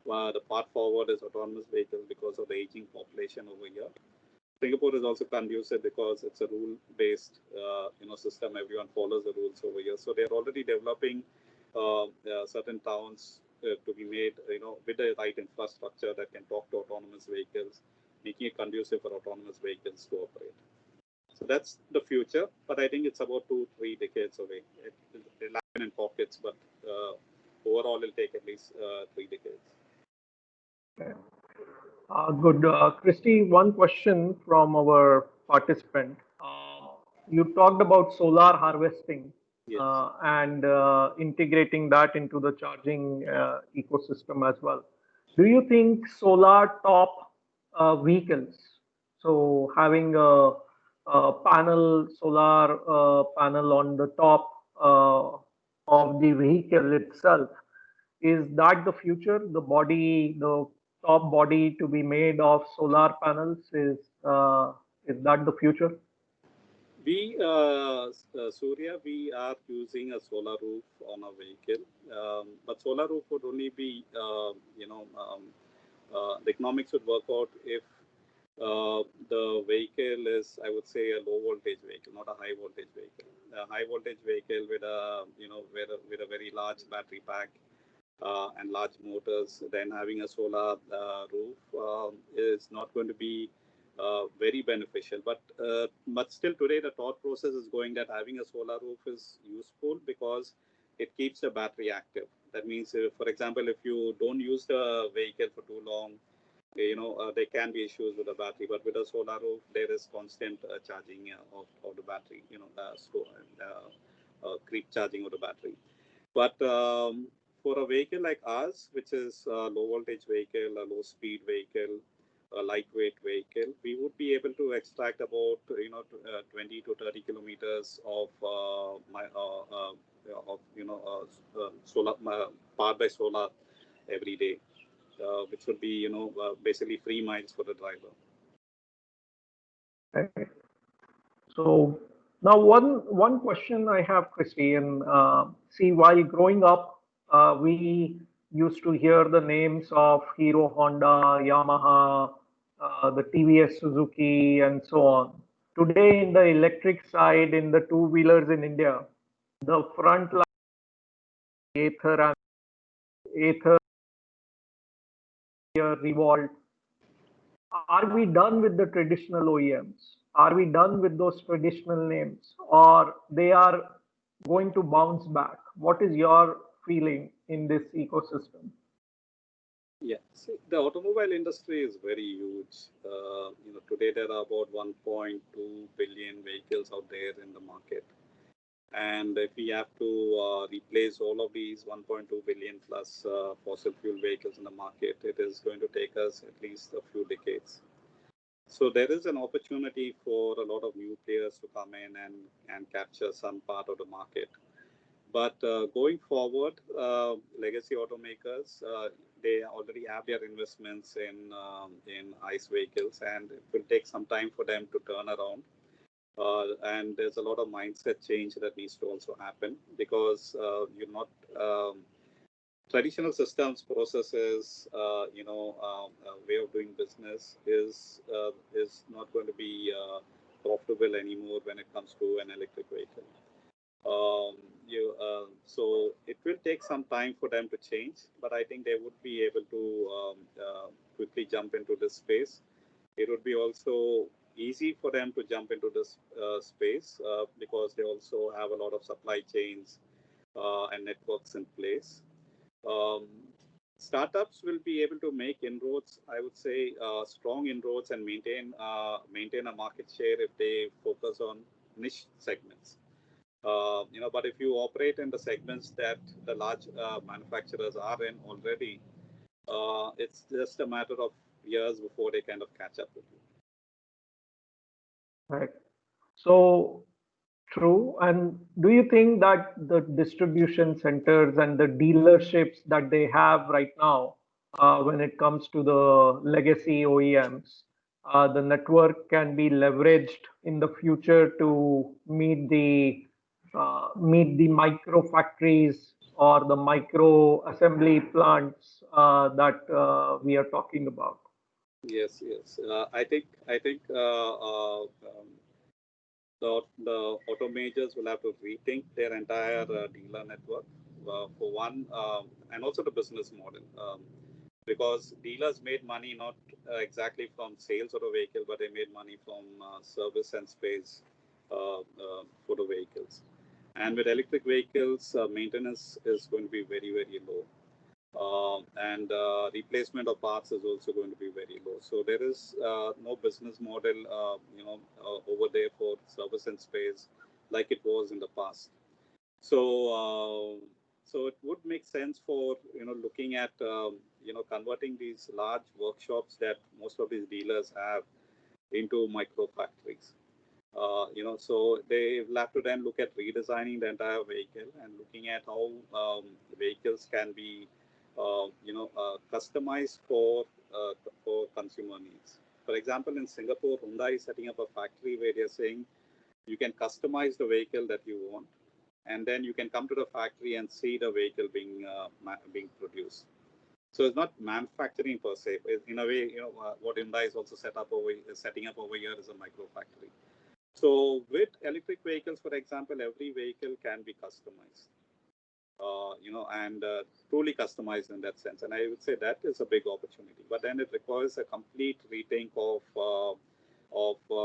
the path forward is autonomous vehicles because of the aging population over here. Singapore is also conducive because it's a rule-based, system. Everyone follows the rules over here. So they're already developing certain towns to be made, with the right infrastructure that can talk to autonomous vehicles, making it conducive for autonomous vehicles to operate. So that's the future, but I think it's about 2-3 decades away. It'll happen in pockets, but overall it'll take at least 3 decades. Okay. Good. Christy, one question from our participant. You talked about solar harvesting, Yes. and integrating that into the charging ecosystem as well. Do you think solar top vehicles, so having a solar panel on the top of the vehicle itself, is that the future? The top body to be made of solar panels is that the future? We, Surya, we are using a solar roof on a vehicle, but solar roof would only be, the economics would work out if the vehicle is, I would say, a low voltage vehicle, not a high voltage vehicle. A high voltage vehicle with with a very large battery pack and large motors, then having a solar roof is not going to be very beneficial. But still today the thought process is going that having a solar roof is useful because it keeps the battery active. That means, for example, if you don't use the vehicle for too long, there can be issues with the battery. But with a solar roof, there is constant charging of the battery. Creep charging of the battery. But for a vehicle like ours, which is a low voltage vehicle, a low speed vehicle, a lightweight vehicle, we would be able to extract about 20 to 30 kilometers of solar powered by solar every day, which would be basically free miles for the driver. Okay. So now one question I have, Christie, and see, while growing up, we used to hear the names of Hero, Honda, Yamaha, the TVS, Suzuki, and so on. Today, in the electric side, in the two-wheelers in India, the front line Ather and Ather, Revolt. Are we done with the traditional OEMs? Are we done with those traditional names, or they are going to bounce back? What is your feeling in this ecosystem? Yeah, see, the automobile industry is very huge. Today there are about 1.2 billion vehicles out there in the market. And if we have to replace all of these 1.2 billion plus fossil fuel vehicles in the market, it is going to take us at least a few decades. So there is an opportunity for a lot of new players to come in and capture some part of the market. But going forward, legacy automakers, they already have their investments in ICE vehicles, and it will take some time for them to turn around. And there's a lot of mindset change that needs to also happen, because you're not traditional systems, processes, way of doing business is not going to be profitable anymore when it comes to an electric vehicle. So it will take some time for them to change, but I think they would be able to quickly jump into this space. It would be also easy for them to jump into this space because they also have a lot of supply chains and networks in place. Um, Startups will be able to make inroads, I would say, strong inroads, and maintain a market share if they focus on niche segments. But if you operate in the segments that the large manufacturers are in already, it's just a matter of years before they kind of catch up with you. Right. So true. And do you think that the distribution centers and the dealerships that they have right now, when it comes to the legacy OEMs, the network can be leveraged in the future to meet the micro factories or the micro assembly plants that we are talking about? Yes, yes. I think the auto majors will have to rethink their entire dealer network for one, and also the business model. Because dealers made money not exactly from sales of the vehicle, but they made money from service and space for the vehicles. And with electric vehicles, maintenance is going to be very, very low. And replacement of parts is also going to be very low. So there is no business model, over there for service and space like it was in the past. So, so it would make sense for looking at converting these large workshops that most of these dealers have into micro factories. So they will have to then look at redesigning the entire vehicle and looking at how vehicles can be, customized for consumer needs. For example, in Singapore, Hyundai is setting up a factory where they're saying you can customize the vehicle that you want, and then you can come to the factory and see the vehicle being produced. So it's not manufacturing per se. In a way, what Hyundai is also setting up over here is a micro factory. So with electric vehicles, for example, every vehicle can be customized, and truly customized in that sense. And I would say that is a big opportunity. But then it requires a complete rethink of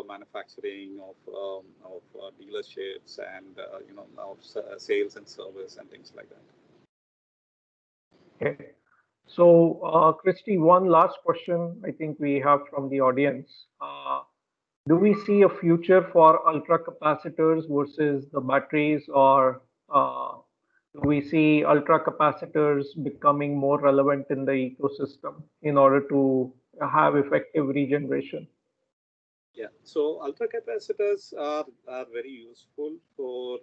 manufacturing, of dealerships, and of sales and service and things like that. Okay. So, Christy, one last question I think we have from the audience. Do we see a future for ultra capacitors versus the batteries, or do we see ultra capacitors becoming more relevant in the ecosystem in order to have effective regeneration. Yeah, so ultracapacitors are very useful for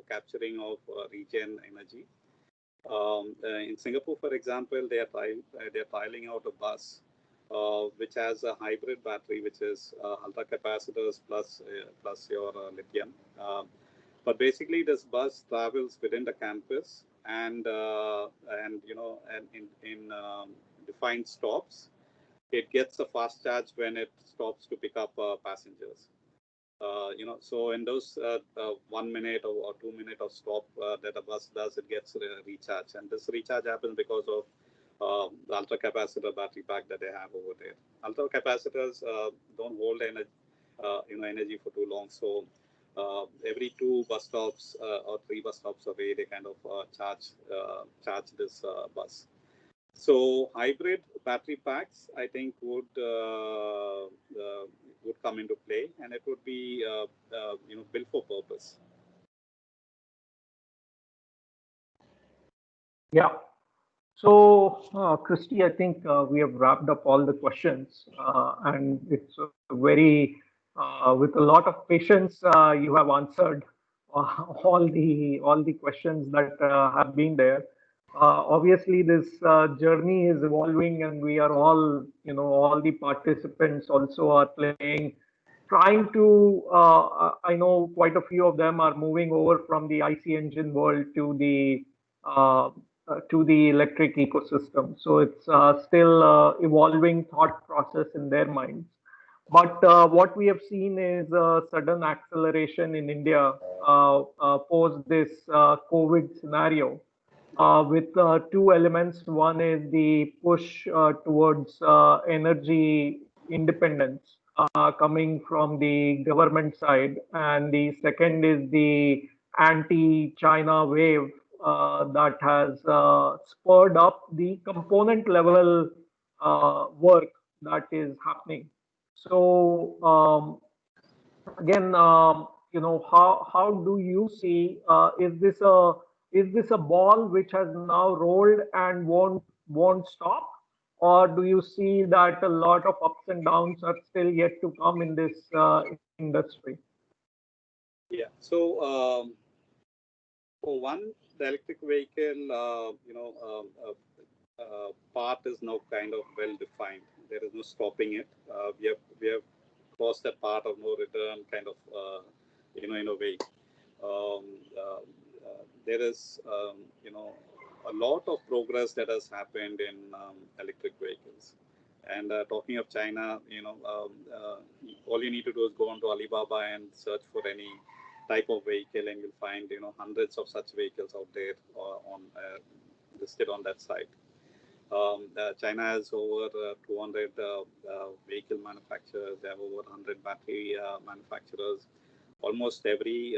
capturing of regen energy. In Singapore, for example, they are trialing out a bus which has a hybrid battery, which is ultracapacitors plus your lithium. But basically, this bus travels within the campus and in defined stops. It gets a fast charge when it stops to pick up passengers. So in those 1 minute or 2 minute of stop that a bus does, it gets recharged, and this recharge happens because of the ultra capacitor battery pack that they have over there. Ultra capacitors don't hold energy for too long, so every two bus stops or three bus stops away, they kind of charge this bus. So hybrid battery packs, I think, would come into play, and it would be built for purpose. Yeah. So, Christy, I think we have wrapped up all the questions, and it's a very, with a lot of patience, you have answered all the questions that have been there. Obviously, this journey is evolving, and we are all, all the participants also are trying to. I know quite a few of them are moving over from the IC engine world uh, to the electric ecosystem. So it's still evolving thought process in their minds. But what we have seen is a sudden acceleration in India post this COVID scenario with two elements. One is the push towards energy independence coming from the government side, and the second is the anti-China wave that has spurred up the component level work that is happening. So again, how do you see, is this a ball which has now rolled and won't stop, or do you see that a lot of ups and downs are still yet to come in this industry? Yeah. So for one, the electric vehicle, path is now kind of well defined. There is no stopping it. We have crossed that part of no return, kind of in a way. Um, uh, there is a lot of progress that has happened in electric vehicles. And talking of China, all you need to do is go onto Alibaba and search for any type of vehicle, and you'll find hundreds of such vehicles out there on listed on that site. China has over 200 vehicle manufacturers. They have over 100 battery manufacturers. Almost every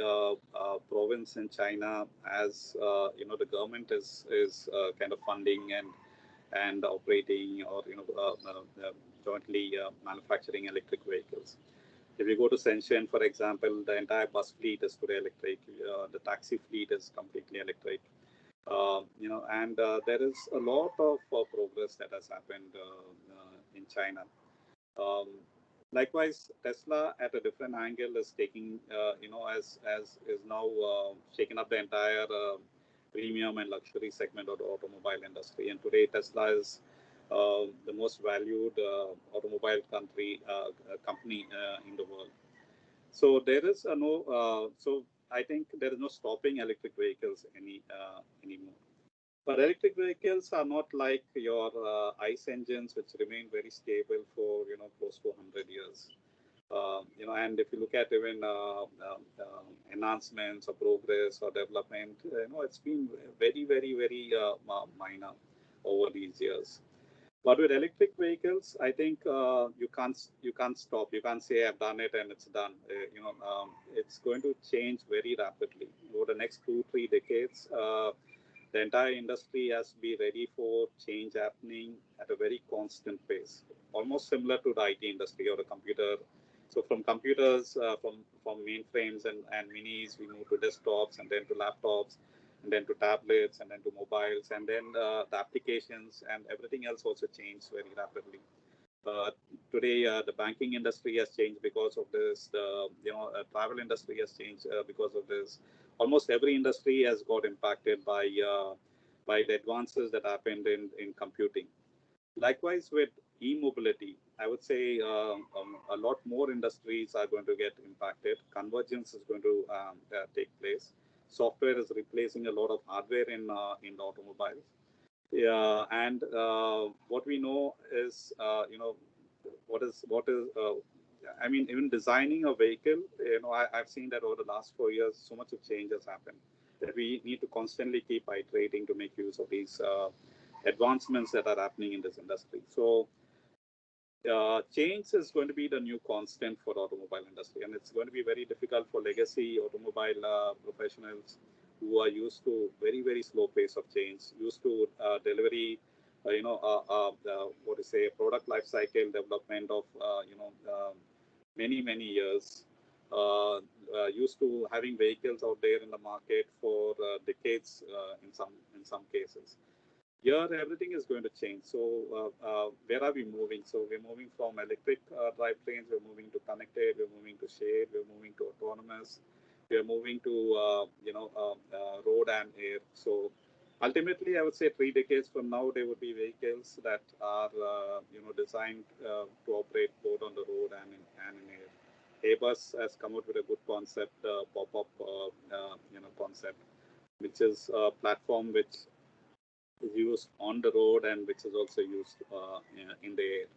province in China has, the government is kind of funding and operating or jointly manufacturing electric vehicles. If you go to Shenzhen, for example, the entire bus fleet is today electric. The taxi fleet is completely electric. And there is a lot of progress that has happened in China. Um, Likewise, Tesla at a different angle is taking, as is now shaking up the entire premium and luxury segment of the automobile industry. And today, Tesla is the most valued automobile company in the world. So there is no. So I think there is no stopping electric vehicles anymore. But electric vehicles are not like your ICE engines, which remain very stable for close to 100 years. And if you look at even enhancements or progress or development, it's been very, very, very minor over these years. But with electric vehicles, I think you can't stop. You can't say I've done it and it's done. It's going to change very rapidly over the next 2-3 decades. The entire industry has to be ready for change happening at a very constant pace, almost similar to the IT industry or the computer. So from computers, from mainframes and minis, we move to desktops and then to laptops and then to tablets and then to mobiles, and then the applications and everything else also changed very rapidly. Today, the banking industry has changed because of this. The travel industry has changed because of this. Almost every industry has got impacted by the advances that happened in computing. Likewise, with e-mobility, I would say a lot more industries are going to get impacted. Convergence is going to take place. Software is replacing a lot of hardware in the automobiles. Yeah, and what we know is, what is. I mean, even designing a vehicle, I've seen that over the last 4 years, so much of change has happened that we need to constantly keep iterating to make use of these advancements that are happening in this industry. So change is going to be the new constant for the automobile industry, and it's going to be very difficult for legacy automobile professionals who are used to very slow pace of change, used to delivery, what to say, product life cycle development of many years, used to having vehicles out there in the market for decades in some cases. Here, everything is going to change. So, where are we moving? So, we're moving from electric drivetrains, we're moving to connected, we're moving to shared, we're moving to autonomous, we're moving to road and air. So, ultimately, I would say 3 decades from now, there would be vehicles that are designed to operate both on the road and in air. Airbus has come out with a good concept, pop-up concept, which is a platform which is used on the road and which is also used in the air.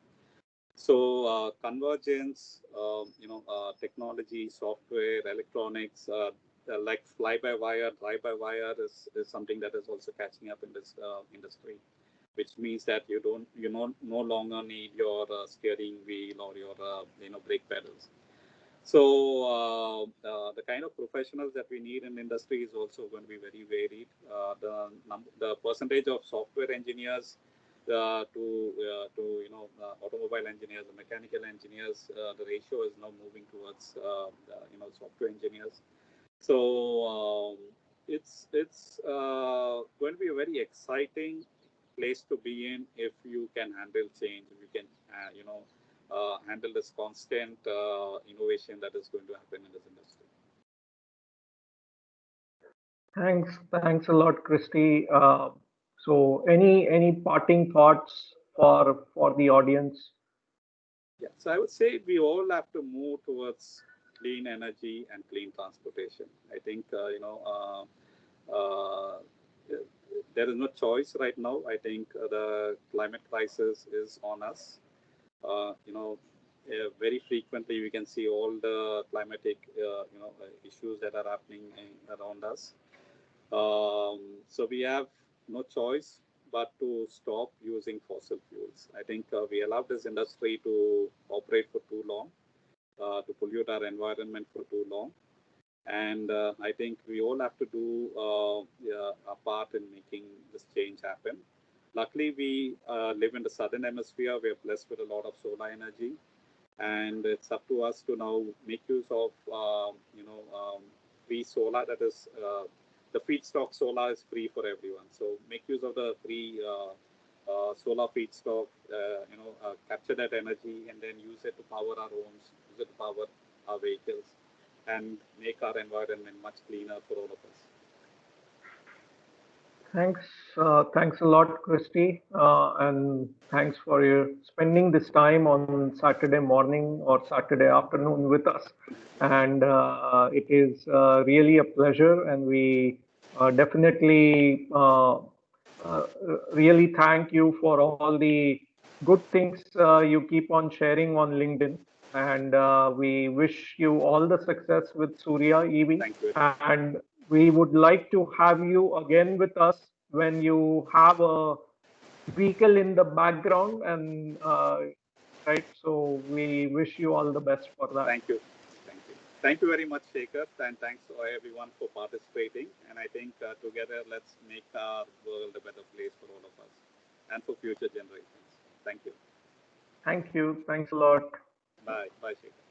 So convergence, technology, software, electronics, like fly-by-wire, drive-by-wire is something that is also catching up in this industry, which means that you no longer need your steering wheel or your brake pedals. So the kind of professionals that we need in industry is also going to be very varied. The percentage of software engineers to automobile engineers, the mechanical engineers, the ratio is now moving towards software engineers. So it's going to be a very exciting place to be in if you can handle change, if you can handle this constant innovation that is going to happen in this industry. Thanks a lot, Christie. So, any parting thoughts for the audience? Yeah, so I would say we all have to move towards clean energy and clean transportation. I think there is no choice right now. I think the climate crisis is on us. Very frequently we can see all the climatic issues that are happening around us. So we have no choice but to stop using fossil fuels. I think we allowed this industry to operate for too long, to pollute our environment for too long. And I think we all have to do a part in making this change happen. Luckily, we live in the southern hemisphere. We are blessed with a lot of solar energy, and it's up to us to now make use of free solar. That is, the feedstock solar is free for everyone. So make use of the free solar feedstock. Capture that energy and then use it to power our homes, use it to power our vehicles, and make our environment much cleaner for all of us. Thanks a lot, Christie, and thanks for your spending this time on Saturday morning or Saturday afternoon with us. And it is really a pleasure, and we definitely really thank you for all the good things you keep on sharing on LinkedIn. And we wish you all the success with SOOORYA EV. Thank you. And we would like to have you again with us when you have a vehicle in the background. And right, so we wish you all the best for that. Thank you. Thank you very much, Shekhar, and thanks to everyone for participating. And I think together, let's make our world a better place for all of us and for future generations. Thank you. Thank you. Thanks a lot. Bye. Bye, Shekhar.